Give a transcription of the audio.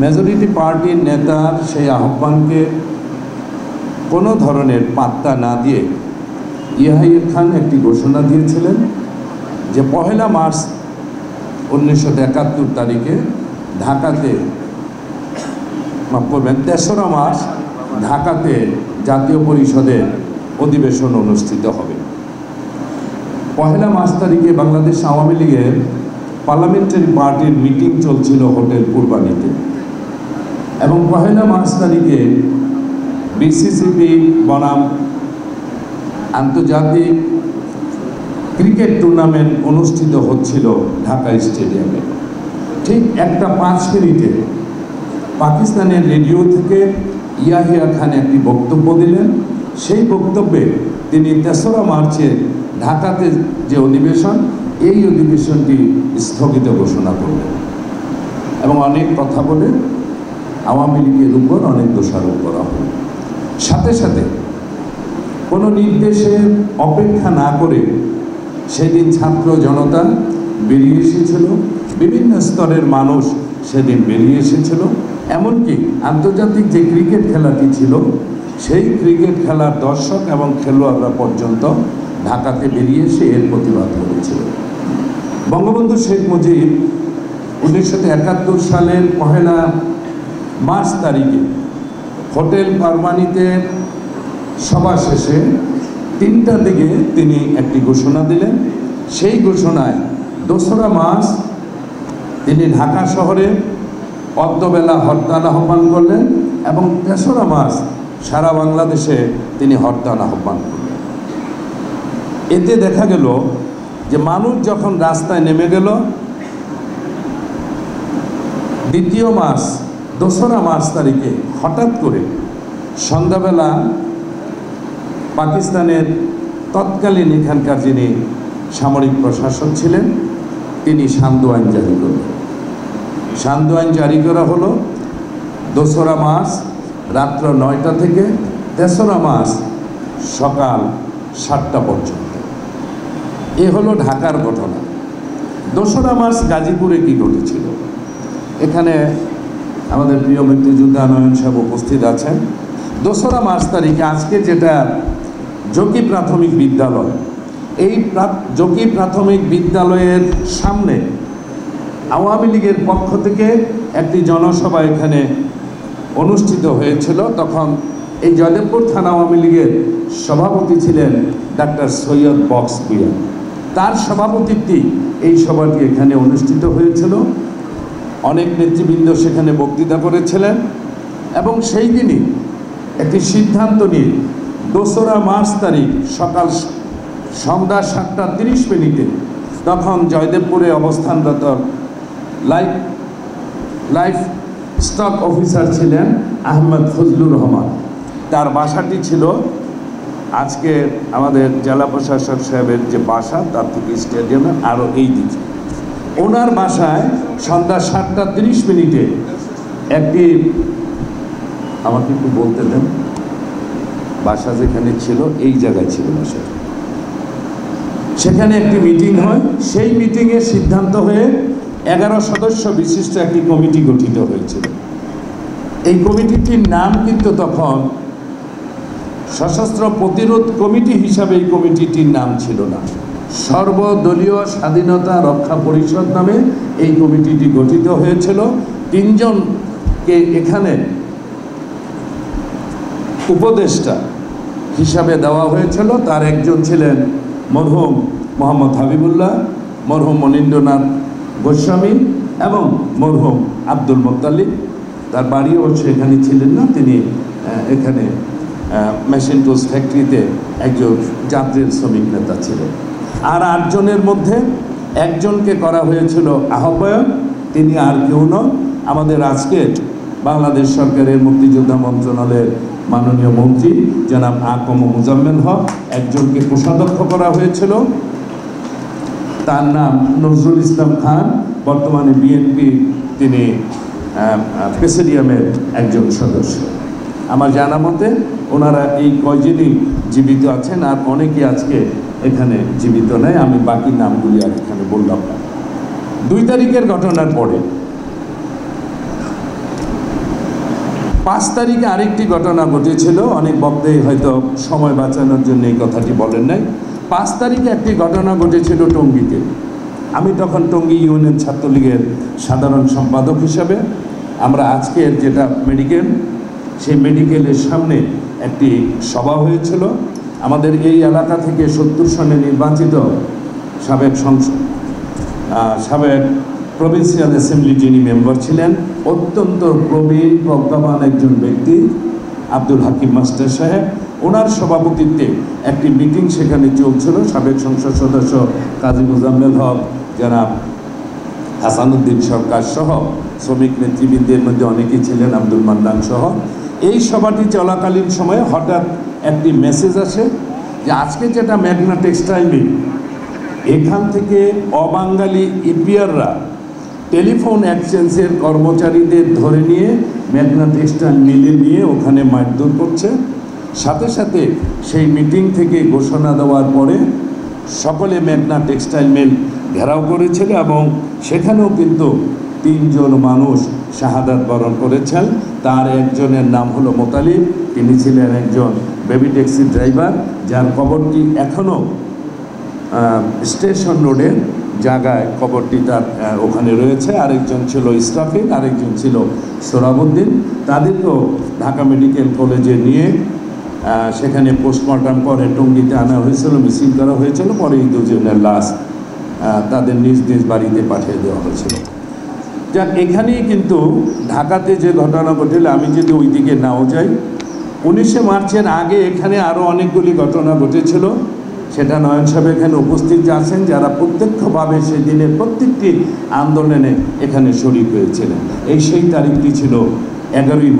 Majority পার্টির নেতার সেই আহ্বানকে কোনো ধরনের পাত্তা না দিয়ে ইয়াহিয়া খান একটি ঘোষণা দিয়েছিলেন যে 1 মার্চ 1971 তারিখে ঢাকাতে, মাফ করবেন, 3রা মার্চ ঢাকাতে জাতীয় পরিষদের অধিবেশন অনুষ্ঠিত হবে। 1 মার্চ তারিখে বাংলাদেশ আওয়ামী লীগের পার্লামেন্টারি পার্টির মিটিং চলছিল হোটেল পূর্বানীতে, এবং 1 মার্চ তারিখে বিসিসিবি বনাম আন্তর্জাতিক ক্রিকেট টুর্নামেন্ট অনুষ্ঠিত হচ্ছিল ঢাকা স্টেডিয়ামে। ঠিক 1:05 মিনিটে পাকিস্তানের রেডিও থেকে ইয়াহিয়া খান একটি বক্তব্য দিলেন। সেই বক্তব্যে তিনি 3রা মার্চে ঢাকাতে যে অধিবেশন, এই অধিবেশনটি স্থগিত ঘোষণা করলেন এবং অনেক কথা বলে আওয়ামী লীগের উপর অনেক দোষারোপ করা হল। সাথে সাথে কোনো নির্দেশের অপেক্ষা না করে সেদিন ছাত্র জনতা বেরিয়ে এসেছিল, বিভিন্ন স্তরের মানুষ সেদিন বেরিয়ে এসেছিল। এমনকি আন্তর্জাতিক যে ক্রিকেট খেলাটি ছিল, সেই ক্রিকেট খেলার দর্শক এবং খেলোয়াড়রা পর্যন্ত ঢাকাতে বেরিয়ে এসে এর প্রতিবাদ করেছিল। বঙ্গবন্ধু শেখ মুজিব 1971 সালের 1 মার্চ তারিখে হোটেল পারমানিতে সভা শেষে 3টার দিকে তিনি একটি ঘোষণা দিলেন। সেই ঘোষণায় 2রা মার্চ তিনি ঢাকা শহরে অর্ধবেলা হরতাল আহ্বান করলেন এবং 3রা মার্চ সারা বাংলাদেশে তিনি হরতাল আহ্বান করলেন। এতে দেখা গেল যে মানুষ যখন রাস্তায় নেমে গেল, 2রা মার্চ তারিখে হঠাৎ করে সন্ধ্যাবেলা পাকিস্তানের তৎকালীন এখানকার যিনি সামরিক প্রশাসক ছিলেন, তিনি সান্ধ্য আইন জারি করলেন। সান্ধ্য আইন জারি করা হলো 2রা মার্চ রাত্র 9টা থেকে 3রা মার্চ সকাল 7টা পর্যন্ত। এ হলো ঢাকার ঘটনা। 2রা মার্চ গাজীপুরে কি ঘটেছিল, এখানে আমাদের প্রিয় মুক্তিযোদ্ধা নয়ন সাহেব উপস্থিত আছেন। 2রা মার্চ তারিখে আজকে যেটা জকি প্রাথমিক বিদ্যালয়, এই জকি প্রাথমিক বিদ্যালয়ের সামনে আওয়ামী লীগের পক্ষ থেকে একটি জনসভা এখানে অনুষ্ঠিত হয়েছিল। তখন এই জয়দেবপুর থানা আওয়ামী লীগের সভাপতি ছিলেন ডাক্তার সৈয়দ বক্স ভূঁইয়া। তার সভাপতিত্বে এই সভাটি এখানে অনুষ্ঠিত হয়েছিল। অনেক নেতৃবৃন্দ সেখানে বক্তৃতা করেছিলেন এবং সেই দিনই একটি সিদ্ধান্ত নিয়ে 2রা মার্চ তারিখ সকাল সন্ধ্যা 7:30 মিনিটে তখন জয়দেবপুরে অবস্থানরত লাইফ স্টক অফিসার ছিলেন আহমেদ ফজলুর রহমান। তার বাসাটি ছিল আজকে আমাদের জেলা প্রশাসক সাহেবের যে বাসা, তার থেকে স্টেডিয়ামে আরও এই দিকে, ওনার বাসায় সন্ধ্যা 7:30 মিনিটে একটি, আমাকে একটু বলতে দেন, বাসা যেখানে ছিল এই জায়গায় ছিল বাসা, সেখানে একটি মিটিং হয়। সেই মিটিংয়ে সিদ্ধান্ত হয়ে 11 সদস্য বিশিষ্ট একটি কমিটি গঠিত হয়েছিল। এই কমিটিটির নাম কিন্তু তখন সশস্ত্র প্রতিরোধ কমিটি হিসাবে এই কমিটিটির নাম ছিল না, সর্বদলীয় স্বাধীনতা রক্ষা পরিষদ নামে এই কমিটিটি গঠিত হয়েছিল। 3 জনকে এখানে উপদেষ্টা হিসাবে দেওয়া হয়েছিল। তার একজন ছিলেন মরহুম মোহাম্মদ হাবিবুল্লাহ, মরহুম মনীন্দ্রনাথ গোস্বামী এবং মরহুম আব্দুল মোত্তালিব। তার বাড়ি অবশ্য এখানে ছিলেন না, তিনি এখানে মেশিন টুলস ফ্যাক্টরিতে একজন যাত্রীর শ্রমিক নেতা ছিলেন। আর 8 জনের মধ্যে একজনকে করা হয়েছিল আহ্বায়ক, তিনি আর কেউ নন, আমাদের আজকের বাংলাদেশ সরকারের মুক্তিযোদ্ধা মন্ত্রণালয়ের মাননীয় মন্ত্রী জনাব আকম মুজাম্মেল হক। একজনকে কোষাধ্যক্ষ করা হয়েছিল, তার নাম নজরুল ইসলাম খান, বর্তমানে বিএনপি তিনি প্রেসিডিয়ামের একজন সদস্য। আমার জানা মতে ওনারা এই কয়জনই জীবিত আছেন, আর অনেকে আজকে এখানে জীবিত নেই। আমি বাকি নামগুলি আর এখানে বললাম না। 2 তারিখের ঘটনার পরে 5 তারিখে আরেকটি ঘটনা ঘটেছিল, অনেক বক্তাই হয়তো সময় বাঁচানোর জন্য এই কথাটি বলেন নাই। 5 তারিখে একটি ঘটনা ঘটেছিল টঙ্গীতে। আমি তখন টঙ্গী ইউনিয়ন ছাত্রলীগের সাধারণ সম্পাদক হিসাবে, আমরা আজকের যেটা মেডিকেল, সেই মেডিকেলের সামনে একটি সভা হয়েছিল। আমাদের এই এলাকা থেকে 70 সনে নির্বাচিত সাবেক প্রভিন্সিয়াল অ্যাসেম্বলি যিনি মেম্বার ছিলেন, অত্যন্ত প্রবীণ প্রজ্ঞাবান একজন ব্যক্তি আব্দুল হাকিম মাস্টার সাহেব, ওনার সভাপতিত্বে একটি মিটিং সেখানে চলছিল। সাবেক সংসদ সদস্য কাজী মোজাম্মেল হক, যারা হাসানুদ্দিন সরকার সহ শ্রমিক নেতৃবৃন্দের মধ্যে অনেকেই ছিলেন, আব্দুল মান্নান সহ। এই সভাটি চলাকালীন সময়ে হঠাৎ একটি মেসেজ আসে যে আজকে যেটা মেঘনা টেক্সটাইল মিল, এখান থেকে অবাঙালি ইপিআররা টেলিফোন এক্সচেঞ্জের কর্মচারীদের ধরে নিয়ে মেঘনা টেক্সটাইল মিলে নিয়ে ওখানে মারধর করছে। সাথে সাথে সেই মিটিং থেকে ঘোষণা দেওয়ার পরে সকলে মেঘনা টেক্সটাইল মিল ঘেরাও করেছিল এবং সেখানেও কিন্তু 3 জন মানুষ শাহাদাত বরণ করেছেন। তার একজনের নাম হলো মোতালিব, তিনি ছিলেন একজন বেবি ট্যাক্সি ড্রাইভার, যার কবরটি এখনও স্টেশন রোডের জায়গায় কবরটি তার ওখানে রয়েছে। আরেকজন ছিল ইসরাফিল, আরেকজন ছিল সোরাবুদ্দিন। তাদেরকেও ঢাকা মেডিকেল কলেজে নিয়ে সেখানে পোস্টমর্টম করে টঙ্গীতে আনা হয়েছিল, মিছিল করা হয়েছিল। পরে এই 2 জনের লাশ তাদের নিজ নিজ বাড়িতে পাঠিয়ে দেওয়া হয়েছিল। যাক, এখানেই কিন্তু ঢাকাতে যে ঘটনা ঘটেল, আমি যদি ওই দিকে নাও যাই, 19শে মার্চের আগে এখানে আরও অনেকগুলি ঘটনা ঘটেছিল। সেটা নয়ন সাহেব এখানে উপস্থিত আছেন, যারা প্রত্যক্ষভাবে সেদিনের প্রত্যেকটি আন্দোলনে এখানে শরিক হয়েছিলেন। সেই তারিখটি ছিল 11ই মার্চ।